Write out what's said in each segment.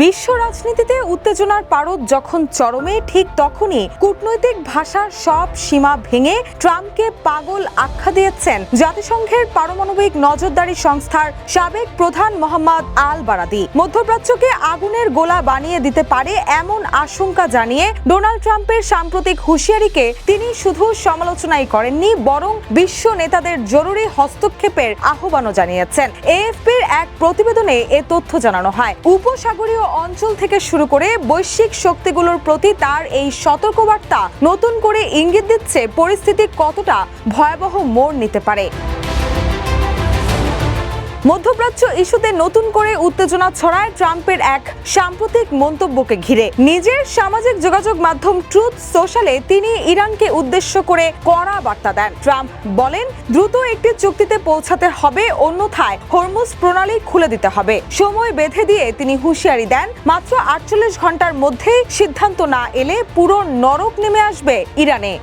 বিশ্ব রাজনীতিতে উত্তেজনার পারদ যখন চরমে, ঠিক তখনই কূটনৈতিক ভাষার সব সীমা ভেঙে ট্রাম্পকে পাগল আখ্যা দিয়েছেন জাতিসংঘের পারমাণবিক নজরদারি সংস্থার সাবেক প্রধান মোহাম্মদ আল বারাদি। মধ্যপ্রাচ্যকে আগুনের গোলা বানিয়ে দিতে পারে এমন আশঙ্কা জানিয়ে ডোনাল্ড ট্রাম্পের সাম্প্রতিক হুঁশিয়ারিকে তিনি শুধু সমালোচনাই করেননি, বরং বিশ্ব নেতাদের জরুরি হস্তক্ষেপের আহ্বানও জানিয়েছেন। এএফপির এক প্রতিবেদনে এ তথ্য জানানো হয়। উপসাগরীয় অঞ্চল থেকে শুরু করে বৈশ্বিক শক্তিগুলোর প্রতি তার এই সতর্কবার্তা নতুন করে ইঙ্গিত দিচ্ছে পরিস্থিতি কতটা ভয়াবহ মোড় নিতে পারে। মধ্যপ্রাচ্য ইস্যুতে নতুন করে উত্তেজনা ছড়ায় ট্রাম্পের এক সাম্প্রতিক মন্তব্যকে ঘিরে। নিজের সামাজিক যোগাযোগ মাধ্যম ট্রুথ সোশ্যালে তিনি ইরানকে উদ্দেশ্য করে কড়া বার্তা দেন। ট্রাম্প বলেন, দ্রুত একটি চুক্তিতে পৌঁছাতে হবে, অন্যথায় হরমুজ প্রণালী খুলে দিতে হবে। সময় বেঁধে দিয়ে তিনি হুঁশিয়ারি দেন, মাত্র 48 ঘন্টার মধ্যে সিদ্ধান্ত না এলে পুরো নরক নেমে আসবে ইরানে।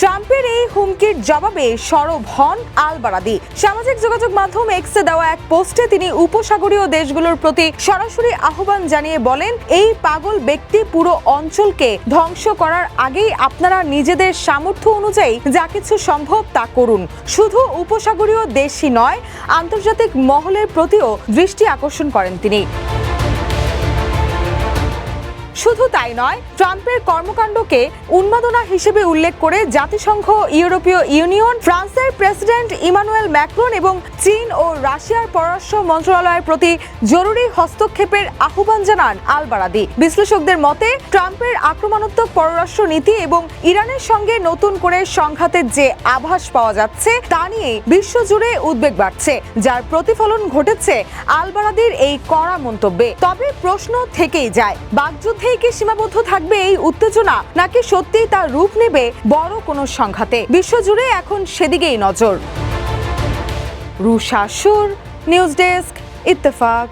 ট্রাম্পের এই হুমকির জবাবে সরব হন আল বারাদি। সামাজিক যোগাযোগ মাধ্যম এক্সে দেওয়া এক পোস্টে তিনি উপসাগরীয় দেশগুলোর প্রতি সরাসরি আহ্বান জানিয়ে বলেন, এই পাগল ব্যক্তি পুরো অঞ্চলকে ধ্বংস করার আগেই আপনারা নিজেদের সামর্থ্য অনুযায়ী যা কিছু সম্ভব তা করুন। শুধু উপসাগরীয় দেশই নয়, আন্তর্জাতিক মহলের প্রতিও দৃষ্টি আকর্ষণ করেন তিনি। শুধু তাই নয়, ট্রাম্পের কর্মকাণ্ডকে উন্মাদনা হিসেবে উল্লেখ করে জাতিসংঘ, ইউরোপীয় ইউনিয়ন, ফ্রান্সের প্রেসিডেন্ট ইমানুয়েল ম্যাক্রন এবং চীন ও রাশিয়ার পররাষ্ট্র মন্ত্রণালয়ের প্রতি জরুরি হস্তক্ষেপের আহ্বান জানান আল বারাদি। বিশ্লেষকদের মতে, ট্রাম্পের আক্রমণাত্মক পররাষ্ট্র নীতি এবং ইরানের সঙ্গে নতুন করে সংঘাতের যে আভাস পাওয়া যাচ্ছে তা নিয়ে বিশ্বজুড়ে উদ্বেগ বাড়ছে, যার প্রতিফলন ঘটেছে আল বারাদির এই কড়া মন্তব্যে। তবে প্রশ্ন থেকেই যায়, বাকযুদ্ধে কি সীমাবদ্ধ থাকবে এই উত্তেজনা, নাকি সত্যিই তার রূপ নেবে বড় কোনো সংঘাতে? বিশ্বজুড়ে এখন সেদিকেই নজর। রুশা সুর, নিউজ ডেস্ক, ইত্তেফাক।